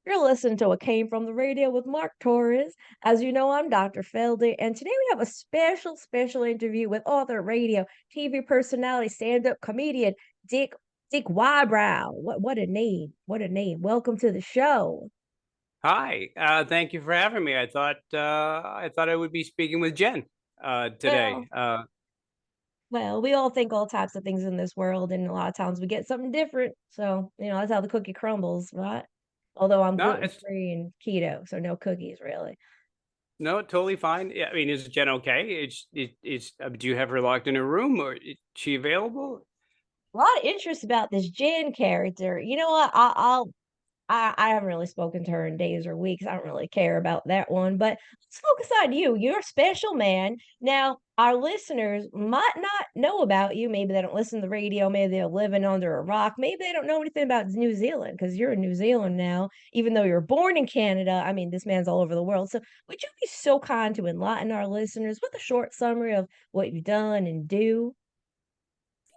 You're listening to what came from the radio with Mark Torres. As you know, I'm Dr. Felder, and today we have a special interview with author, radio, TV personality, stand-up comedian Dick Dick Wybrow. What a name! What a name! Welcome to the show. Hi, thank you for having me. I thought I would be speaking with Jen today. Well, well, we all think all types of things in this world, and a lot of times we get something different. So, that's how the cookie crumbles, right? Although I'm No, gluten it's free and keto, so no cookies really. no, totally fine. Yeah, I mean, is Jen okay? Do you have her locked in a room, or is she available? A lot of interest about this Jen character. You know what? I haven't really spoken to her in days or weeks. I don't really care about that one, but let's focus on you. You're a special man. Now, our listeners might not know about you. Maybe they don't listen to the radio. Maybe they're living under a rock. Maybe they don't know anything about New Zealand because you're in New Zealand now, even though you're born in Canada. I mean, this man's all over the world. So, would you be so kind to enlighten our listeners with a short summary of what you've done and do?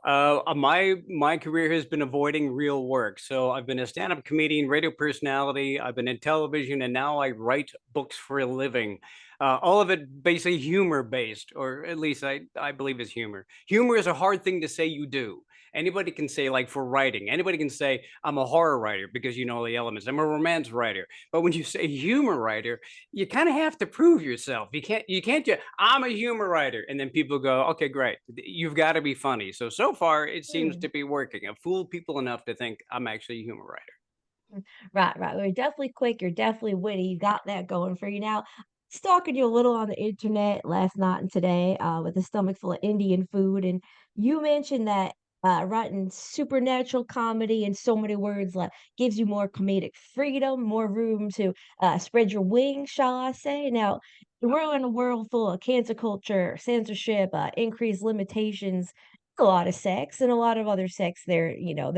My career has been avoiding real work. So I've been a stand-up comedian, radio personality. I've been in television, and now I write books for a living. All of it basically humor based, or at least I believe is humor. Humor is a hard thing to say you do. Anybody can say, like, for writing, anybody can say I'm a horror writer because you know the elements. I'm a romance writer. But when you say humor writer, you kind of have to prove yourself. You can't just I'm a humor writer and then people go, okay, great. You've got to be funny. So far it seems Hmm. to be working. I've fooled people enough to think I'm actually a humor writer. Right, right. Well, you're definitely quick. You're definitely witty. You got that going for you. Now, stalking you a little on the internet last night and today with a stomach full of Indian food. And you mentioned that writing supernatural comedy in so many words like gives you more comedic freedom, more room to spread your wings, shall I say. Now, we're in a world full of cancer culture, censorship, increased limitations, a lot of sex and a lot of other sex. They're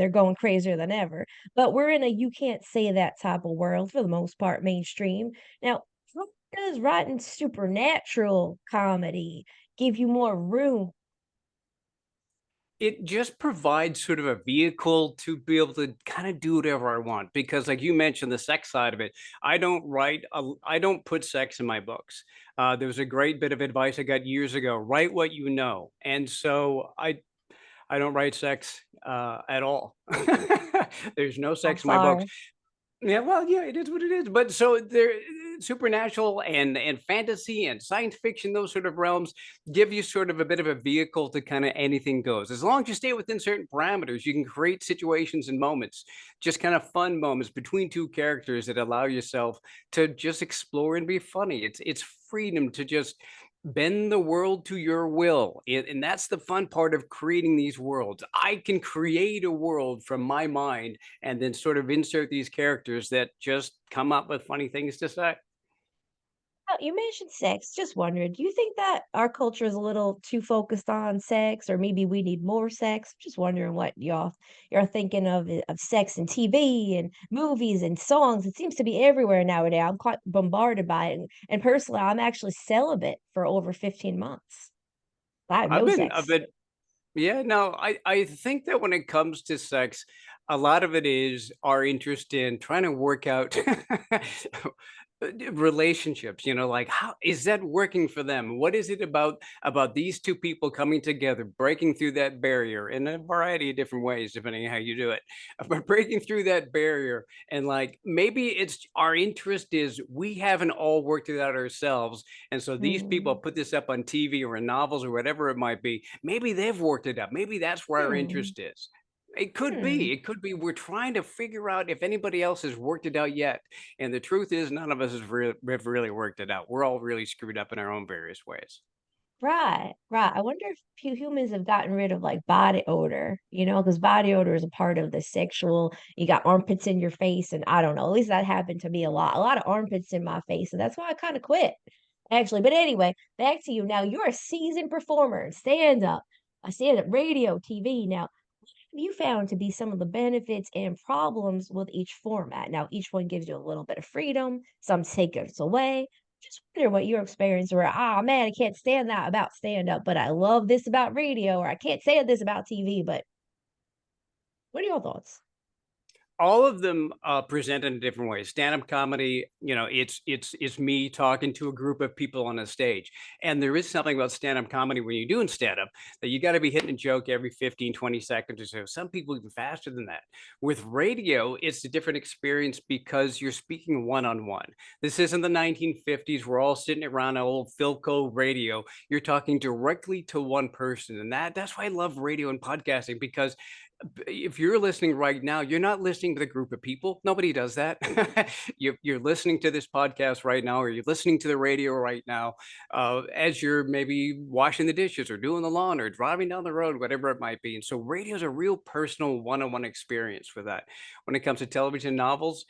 going crazier than ever, but we're in a you can't say that type of world for the most part, mainstream. Now, how does writing supernatural comedy give you more room? It just provides sort of a vehicle to be able to kind of do whatever I want because, like you mentioned, the sex side of it. I don't put sex in my books. There was a great bit of advice I got years ago: write what you know. And so I don't write sex at all. There's no I'm sex in my books. sorry. Yeah, well, yeah, it is what it is. But so there, supernatural and fantasy and science fiction, those sort of realms give you sort of a bit of a vehicle to kind of anything goes. As long as you stay within certain parameters, you can create situations and moments, just kind of fun moments between two characters that allow yourself to just explore and be funny. It's freedom to just bend the world to your will. And that's the fun part of creating these worlds. I can create a world from my mind and then sort of insert these characters that just come up with funny things to say. Oh, you mentioned sex. Just wondering, do you think that our culture is a little too focused on sex, or maybe we need more sex? Just wondering what you're thinking of sex and TV and movies and songs. It seems to be everywhere nowadays. I'm quite bombarded by it, and personally, I'm actually celibate for over 15 months. I have I've no been a sex. bit, yeah, no, I think that when it comes to sex, a lot of it is our interest in trying to work out relationships, like how is that working for them? What is it about these two people coming together, breaking through that barrier in a variety of different ways, depending on how you do it, but breaking through that barrier and like maybe it's our interest is we haven't all worked it out ourselves, and so these people Hmm. put this up on TV or in novels or whatever it might be. Maybe they've worked it out. Maybe that's where our Hmm. interest is. It could Hmm. be. It could be we're trying to figure out if anybody else has worked it out yet. And the truth is, none of us have really worked it out. We're all really screwed up in our own various ways. Right, right. I wonder if humans have gotten rid of like body odor, because body odor is a part of the sexual. You got armpits in your face, and I don't know. At least that happened to me a lot of armpits in my face, and that's why I kind of quit, actually. But anyway, back to you. Now you're a seasoned performer, stand up radio, TV. Now, what have you found to be some of the benefits and problems with each format? Now, each one gives you a little bit of freedom, some take us away. Just wonder what your experience were. Ah, man, I can't stand that about stand up, but I love this about radio, or I can't stand this about TV. But what are your thoughts? All of them present in a different way. Stand-up comedy, it's me talking to a group of people on a stage. And there is something about stand-up comedy when you're doing stand-up that you got to be hitting a joke every 15, 20 seconds or so. Some people even faster than that. With radio, it's a different experience because you're speaking one-on-one. This isn't the 1950s. We're all sitting around an old Philco radio. You're talking directly to one person. And that's why I love radio and podcasting, because if you're listening right now, you're not listening to the group of people. Nobody does that. You're listening to this podcast right now, or you're listening to the radio right now, as you're maybe washing the dishes or doing the lawn or driving down the road, whatever it might be. And so radio is a real personal one-on-one experience for that. When it comes to television novels,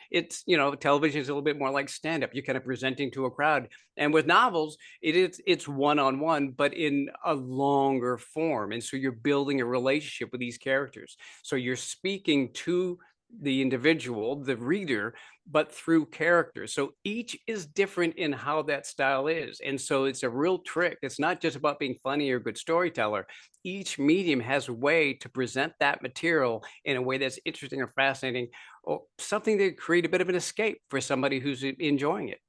television is a little bit more like stand-up. You're kind of presenting to a crowd. And with novels, it's one-on-one, but in a longer form. And so you're building a relationship with these characters. So you're speaking to the individual, the reader, but through characters. So each is different in how that style is. And so it's a real trick. It's not just about being funny or a good storyteller. Each medium has a way to present that material in a way that's interesting or fascinating, or something to create a bit of an escape for somebody who's enjoying it.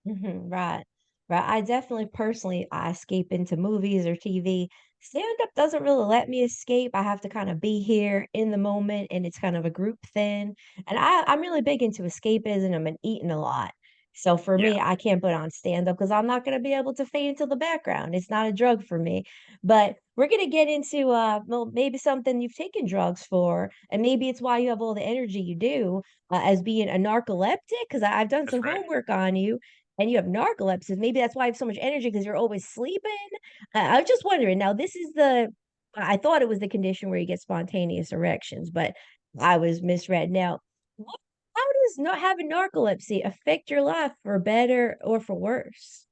Right. Right. I definitely personally I escape into movies or TV. Stand up doesn't really let me escape. I have to kind of be here in the moment and it's kind of a group thing. And I'm really big into escapism and eating a lot. So for Yeah, me, I can't put on stand up because I'm not going to be able to fade into the background. It's not a drug for me. But we're going to get into well, maybe something you've taken drugs for, and maybe it's why you have all the energy you do as being a narcoleptic. Because I've done that's some right. homework on you and you have narcolepsy, maybe that's why you have so much energy because you're always sleeping. I was just wondering. Now, this is I thought it was the condition where you get spontaneous erections, but I was misread. Now, what, how does not having narcolepsy affect your life for better or for worse?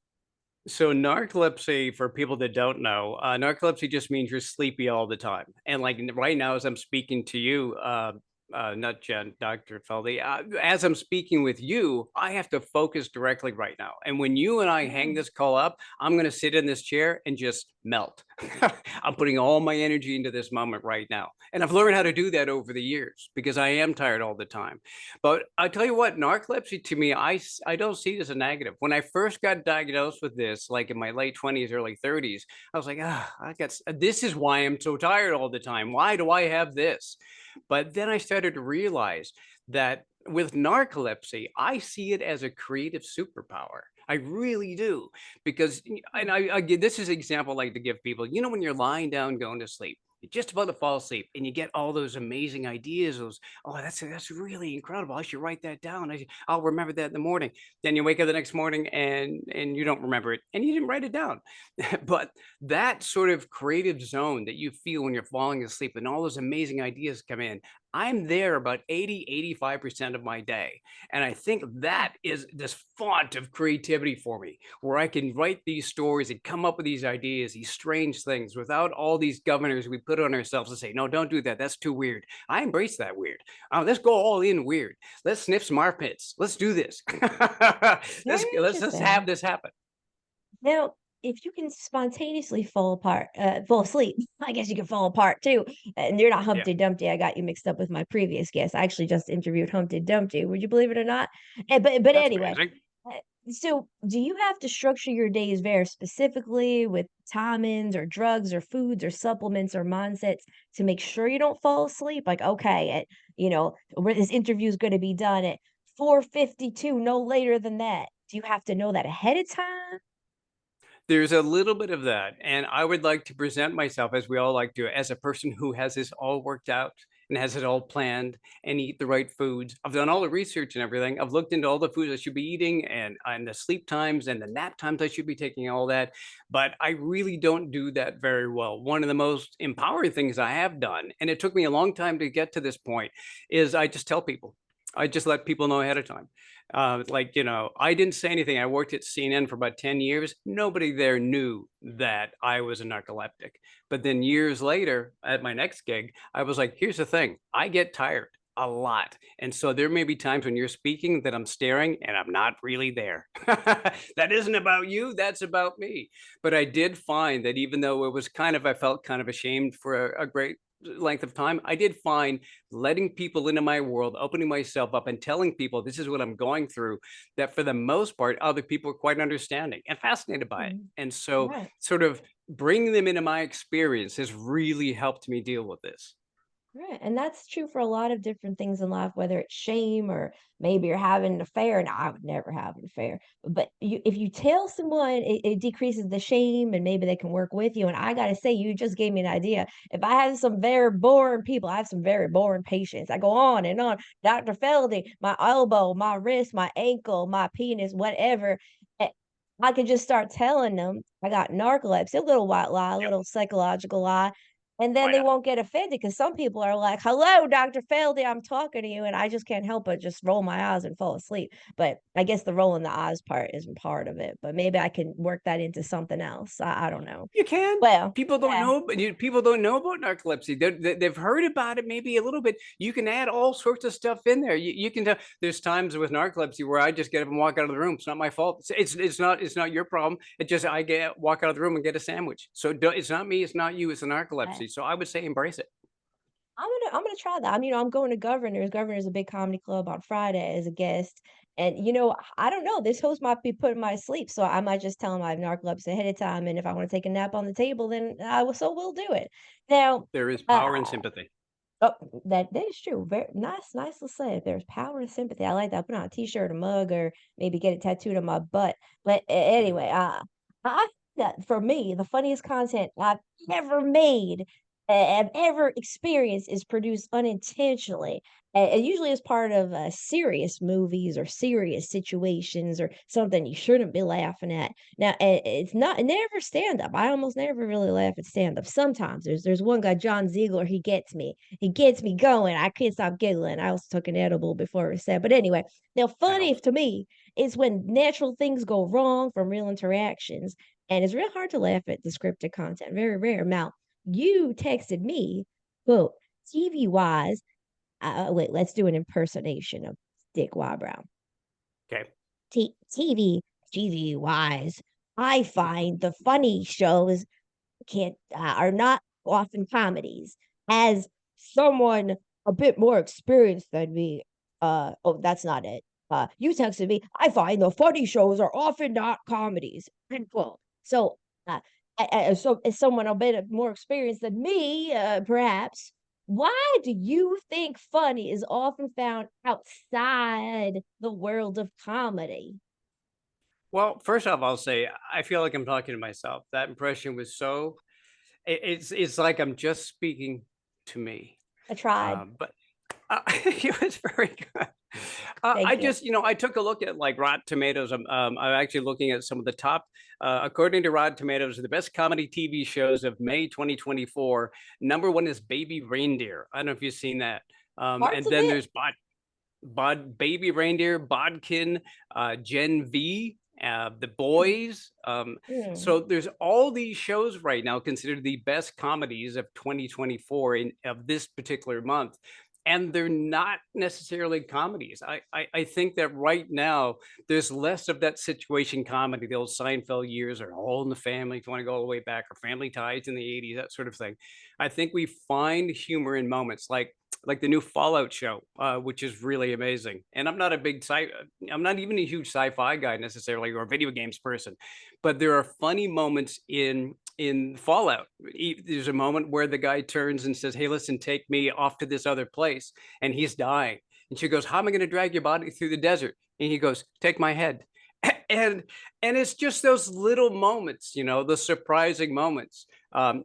So narcolepsy, for people that don't know, narcolepsy just means you're sleepy all the time. And like right now, as I'm speaking to you, not Jen, Dr. Feldy, as I'm speaking with you, I have to focus directly right now. And when you and I hang Mm, this call up, I'm going to sit in this chair and just melt. I'm putting all my energy into this moment right now. And I've learned how to do that over the years because I am tired all the time. But I tell you what, narcolepsy to me, I don't see it as a negative. When I first got diagnosed with this, like in my late 20s, early 30s, I was like, this is why I'm so tired all the time. Why do I have this? But then I started to realize that with narcolepsy, I see it as a creative superpower. I really do. Because, and I give this is an example I like to give people, when you're lying down going to sleep, you're just about to fall asleep and you get all those amazing ideas, oh, that's really incredible. I should write that down. I'll remember that in the morning. Then you wake up the next morning and you don't remember it and you didn't write it down. But that sort of creative zone that you feel when you're falling asleep and all those amazing ideas come in, I'm there about 85% of my day. And I think that is this font of creativity for me, where I can write these stories and come up with these ideas, these strange things without all these governors we put on ourselves and say, no, don't do that. That's too weird. I embrace that weird. Let's go all in weird. Let's sniff some armpits. Let's do this. very Let's interesting. have this happen. Now, if you can spontaneously fall asleep, I guess you can fall apart too. And you're not Yeah, Humpty Dumpty. I got you mixed up with my previous guest. I actually just interviewed Humpty Dumpty. Would you believe it or not? But that's anyway, amazing. uh, so do you have to structure your days very specifically with timings or drugs or foods or supplements or mindsets to make sure you don't fall asleep? Like, okay, where this interview is going to be done at 4:52, no later than that. Do you have to know that ahead of time? There's a little bit of that, and I would like to present myself, as we all like to, as a person who has this all worked out and has it all planned and eat the right foods. I've done all the research and everything. I've looked into all the foods I should be eating and the sleep times and the nap times I should be taking, all that. But I really don't do that very well. One of the most empowering things I have done, and it took me a long time to get to this point, is I just tell people. I just let people know ahead of time. I didn't say anything. I worked at CNN for about 10 years. Nobody there knew that I was a narcoleptic. But then years later, at my next gig, I was like, here's the thing, I get tired a lot. And so there may be times when you're speaking that I'm staring and I'm not really there. That isn't about you, that's about me. But I did find that even though it was I felt kind of ashamed for a great length of time, I did find letting people into my world, opening myself up and telling people this is what I'm going through, that for the most part, other people are quite understanding and fascinated by it. Mhm. And so, Right. sort of bringing them into my experience has really helped me deal with this. Right, and that's true for a lot of different things in life, whether it's shame or maybe you're having an affair. And I would never have an affair, but if you tell someone, it decreases the shame, and maybe they can work with you. And I gotta say, you just gave me an idea. If I have some very boring people, I have some very boring patients. I go on and on. Dr. Feldy, my elbow, my wrist, my ankle, my penis, whatever. eh, I could just start telling them I got narcolepsy, a little white lie, a Yep. little psychological lie, and then Why they not? won't get offended because some people are like, "Hello, Dr. Feldy, I'm talking to you," and I just can't help but just roll my eyes and fall asleep. But I guess the rolling the eyes part isn't part of it, but maybe I can work that into something else. I don't know. You can. Well, People don't yeah, know, but people don't know about narcolepsy. They've heard about it maybe a little bit. You can add all sorts of stuff in there. You can tell. There's times with narcolepsy where I just get up and walk out of the room. It's not my fault. It's not your problem. It just I get walk out of the room and get a sandwich. So it's not me. It's not you. It's the I narcolepsy. So I would say embrace it. I'm gonna try that. I'm going to Governor's. Governor's a big comedy club on Friday as a guest. And I don't know. This host might be putting my sleep, so I might just tell him I have narcolepsy ahead of time. And if I want to take a nap on the table, then we'll do it. Now, There is power in uh, sympathy. oh, that is true. Very nice, nicely said. There's power and sympathy. I like that. Put on a t-shirt, a mug, or maybe get it tattooed on my butt. But Mhm. anyway, I think that for me, the funniest content I've ever made, have ever experienced, is produced unintentionally. And usually as part of serious movies or serious situations or something you shouldn't be laughing at. Now, it's not never stand up. I almost never really laugh at stand up. Sometimes there's one guy, John Ziegler. He gets me going. I can't stop giggling. I also took an edible before it was said. But anyway, now That funny helps. to me is when natural things go wrong from real interactions. And it's real hard to laugh at the scripted content. Very rare. Now, you texted me, quote, TV wise, wait, let's do an impersonation of Dick Wybrow. Okay. TV wise, I find the funny shows can't are not often comedies. As someone a bit more experienced than me, oh, that's not it. You texted me. I find the funny shows are often not comedies. End quote. So, so as someone a bit more experienced than me, perhaps. Why do you think funny is often found outside the world of comedy? Well, first off, I'll say I feel like I'm talking to myself. That impression was so. It's like I'm just speaking to me. I tried. But it was very good. I Thank you. just, I took a look at like Rotten Tomatoes. I'm actually looking at some of the top, according to Rotten Tomatoes, the best comedy TV shows of May 2024. Number one is Baby Reindeer. I don't know if you've seen that. Parts And of then it. there's Baby Reindeer, Bodkin, Gen V, The Hmm, Boys. hmm. So there's all these shows right now considered the best comedies of 2024 of this particular month. And they're not necessarily comedies. I think that right now there's less of that situation comedy, the old Seinfeld years, or All in the Family, if you want to go all the way back, or Family Ties in the 80s, that sort of thing. I think we find humor in moments like the new Fallout show, which is really amazing. And I'm not even a huge sci-fi guy necessarily, or a video games person, but there are funny moments in Fallout. There's a moment where the guy turns and says, "Hey, listen, take me off to this other place," and he's dying. And she goes, "How am I going to drag your body through the desert?" And he goes, "Take my head." and and it's just those little moments, the surprising moments,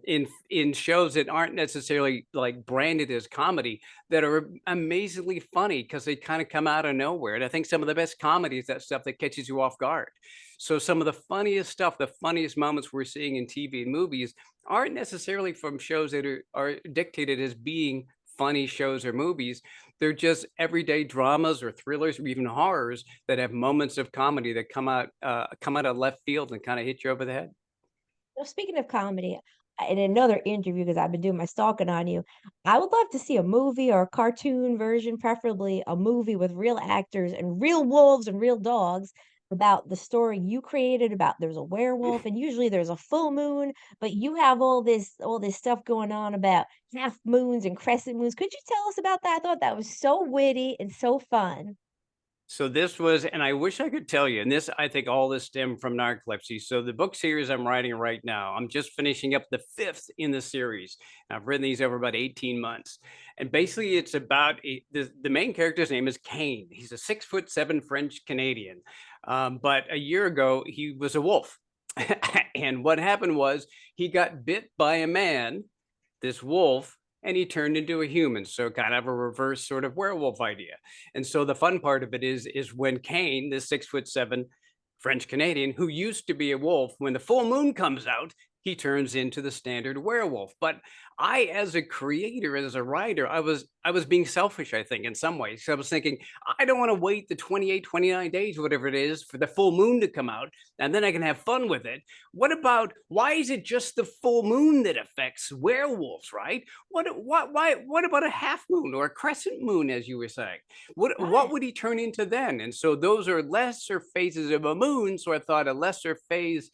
in shows that aren't necessarily like branded as comedy, that are amazingly funny because they kind of come out of nowhere. And I think some of the best comedy is that stuff that catches you off guard. So some of the funniest stuff, the funniest moments we're seeing in TV and movies aren't necessarily from shows that are dictated as being funny shows or movies. They're just everyday dramas or thrillers or even horrors that have moments of comedy that come out of left field and kind of hit you over the head. Well, speaking of comedy, in another interview, because I've been doing my stalking on you, I would love to see a movie or a cartoon version, preferably a movie with real actors and real wolves and real dogs, about the story you created about there's a werewolf and usually there's a full moon, but you have all this stuff going on about half moons and crescent moons. Could you tell us about that? I thought that was so witty and so fun. So this was, and I wish I could tell you, and this, I think all this stemmed from narcolepsy. So the book series I'm writing right now, I'm just finishing up the fifth in the series. I've written these over about 18 months. And basically it's about the main character's name is Kane. He's a 6'7" French Canadian. But a year ago, he was a wolf. And what happened was he got bit by a man, this wolf, and he turned into a human. So kind of a reverse sort of werewolf idea. And so the fun part of it is when Kane, this 6'7" French Canadian who used to be a wolf, when the full moon comes out, he turns into the standard werewolf. But I, as a creator, as a writer, I was being selfish, I think, in some ways. So I was thinking, I don't want to wait the 28, 29 days, whatever it is, for the full moon to come out, and then I can have fun with it. What about, why is it just the full moon that affects werewolves, right? What about a half moon or a crescent moon, as you were saying? What Right. would he turn into then? And so those are lesser phases of a moon. So I thought a lesser phase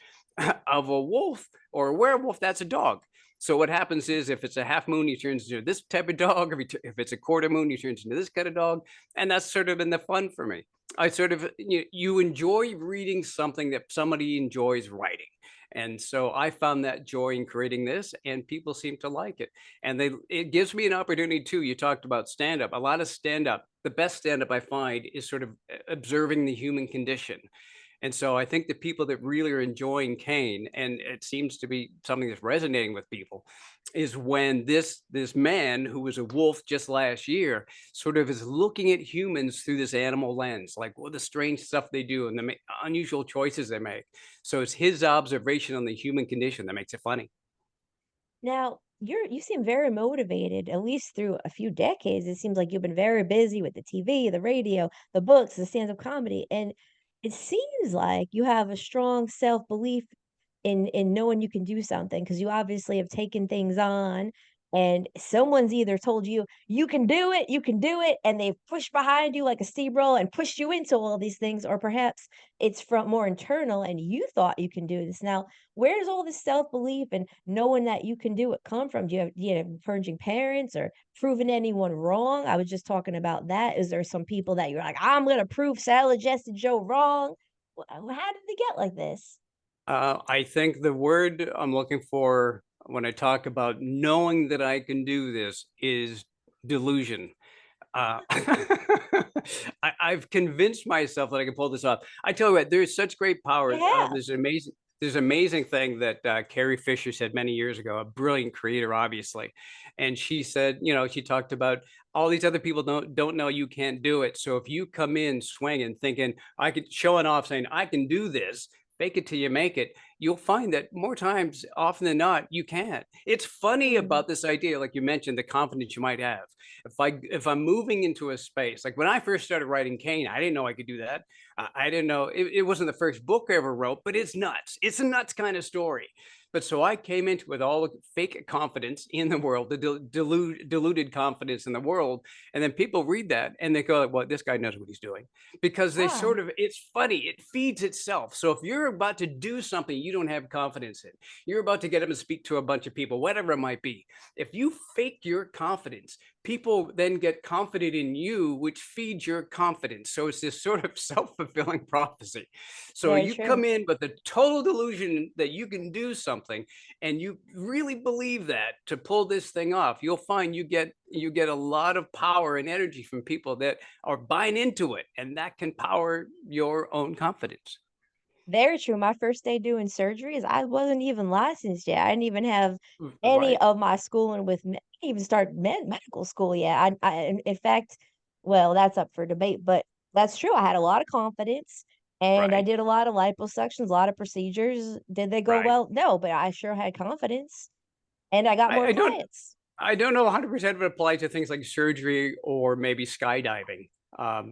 of a wolf or a werewolf, that's a dog. So what happens is, if it's a half moon, he turns into this type of dog. If it's a quarter moon, he turns into this kind of dog. And that's sort of been the fun for me. I sort of, you enjoy reading something that somebody enjoys writing. And so I found that joy in creating this, and people seem to like it. And it gives me an opportunity too. You talked about stand up. A lot of stand up, the best stand up I find is sort of observing the human condition. And so I think the people that really are enjoying Kane, and it seems to be something that's resonating with people, is when this man who was a wolf just last year sort of is looking at humans through this animal lens, like what the strange stuff they do and the unusual choices they make. So it's his observation on the human condition that makes it funny. Now, you seem very motivated, at least through a few decades. It seems like you've been very busy with the TV, the radio, the books, the stand-up comedy, and it seems like you have a strong self-belief in knowing you can do something because you obviously have taken things on and someone's either told you you can do it, and they've pushed behind you like a steamroller and pushed you into all these things, or perhaps it's from more internal and you thought you can do this. Now, where does all this self-belief and knowing that you can do it come from? Do you have encouraging parents or proving anyone wrong? I was just talking about that. Is there some people that you're like, I'm gonna prove Salad Jess and Joe wrong? How did they get like this? I think the word I'm looking for when I talk about knowing that I can do this is delusion. I've convinced myself that I can pull this off. I tell you what, there's such great power. You have. There's amazing thing that Carrie Fisher said many years ago, a brilliant creator, obviously. And she said, she talked about all these other people don't know you can't do it. So if you come in swinging, thinking I could, showing off, saying I can do this, fake it till you make it, you'll find that more times, often than not, you can't. It's funny Mhm. about this idea, like you mentioned, the confidence you might have. If I'm moving into a space, like when I first started writing Kane, I didn't know I could do that. I didn't know it wasn't the first book I ever wrote, but it's nuts. It's a nuts kind of story. But so I came into it with all the fake confidence in the world, the deluded confidence in the world, and then people read that and they go, "Well, this guy knows what he's doing," because they Ah, sort of, it's funny, it feeds itself. So if you're about to do something you don't have confidence in, you're about to get up and speak to a bunch of people, whatever it might be. If you fake your confidence, people then get confident in you, which feeds your confidence. So it's this sort of self-fulfilling prophecy. So very you true. come in with the total delusion that you can do something, and you really believe that to pull this thing off, you'll find you get a lot of power and energy from people that are buying into it, and that can power your own confidence. Very true. My first day doing surgeries, I wasn't even licensed yet. I didn't even have any Right, of my schooling with me, I didn't even start medical school yet. In fact, well, that's up for debate, but that's true. I had a lot of confidence and I right, did a lot of liposuctions, a lot of procedures. Did they go right. well? No, but I sure had confidence and I got I, more I don't clients. I don't know 100% if it applies to things like surgery or maybe skydiving.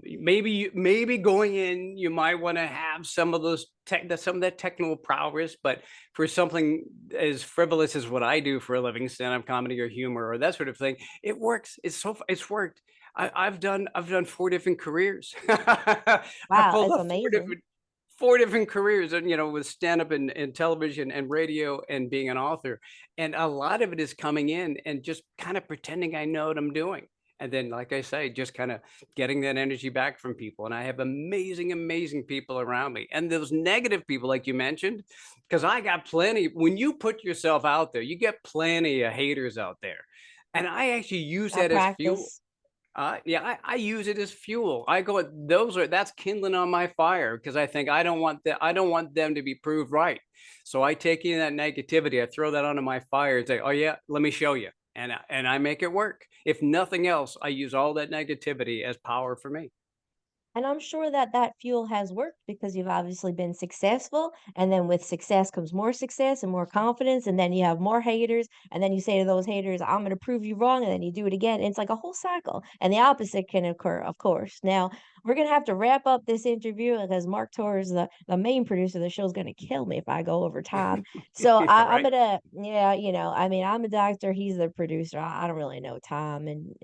Maybe going in, you might want to have some of that technical prowess, but for something as frivolous as what I do for a living, stand-up comedy or humor or that sort of thing, it works. It's worked. I've done 4 different careers. I Wow, pulled it's off amazing. 4 different careers and, with stand-up and television and radio and being an author, and a lot of it is coming in and just kinda pretending I know what I'm doing, and then, like I say, just kinda getting that energy back from people, and I have amazing, amazing people around me, and those negative people, like you mentioned, because I got plenty when you put yourself out there, you get plenty of haters out there, and I actually use I that as fuel. practice. Yeah, I use it as fuel. I go, that's kindling on my fire because I think I don't want them to be proved right. So I take in that negativity, I throw that onto my fire and say, "Oh yeah, let me show you," and I make it work. If nothing else, I use all that negativity as power for me. And I'm sure that that fuel has worked because you've obviously been successful. And then with success comes more success and more confidence. And then you have more haters. And then you say to those haters, I'm going to prove you wrong. And then you do it again. It's like a whole cycle. And the opposite can occur, of course. Now, we're going to have to wrap up this interview because Mark Torres, the main producer of the show, is going to kill me if I go over time. So All I'm right. going to, yeah, I mean, I'm a doctor. He's the producer. I don't really know time. And,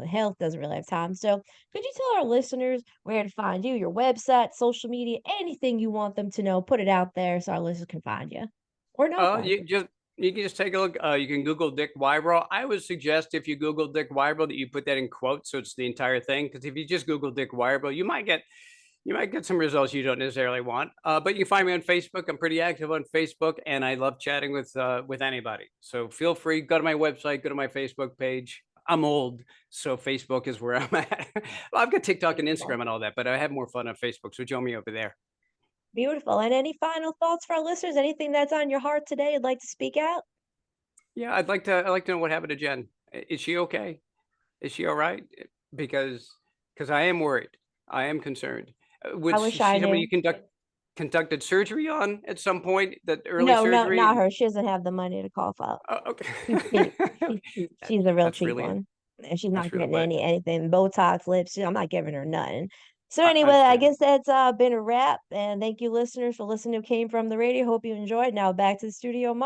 health doesn't really have time. So could you tell our listeners where to find you, your website, social media, anything you want them to know, put it out there so our listeners can find you or not Oh, find you. you can just take a look. You can Google Dick Wybrow. I would suggest if you Google Dick Wybrow that you put that in quotes so it's the entire thing. Because if you just Google Dick Wybrow, you might get some results you don't necessarily want. But you can find me on Facebook. I'm pretty active on Facebook, and I love chatting with anybody. So feel free. Go to my website. Go to my Facebook page. I'm old, so Facebook is where I'm at. Well, I've got TikTok and Beautiful. Instagram and all that, but I have more fun on Facebook. So join me over there. Beautiful. And any final thoughts for our listeners? Anything that's on your heart today you'd like to speak out? Yeah, I'd like to know what happened to Jen. Is she okay? Is she all right? Because I am worried. I am concerned. I Would wish I she somebody knew. you conducted surgery on at some point? That early No, no, surgery? not her. She doesn't have the money to cough up. Okay. She's cheap. She's cheap. She's a real That's cheap really one, and she's not that's really getting what anything, Botox lips, I'm not giving her nothing. So I anyway, I understand. guess that's, been a wrap, and thank you listeners for listening to Came From the Radio. Hope you enjoyed. Now back to the studio.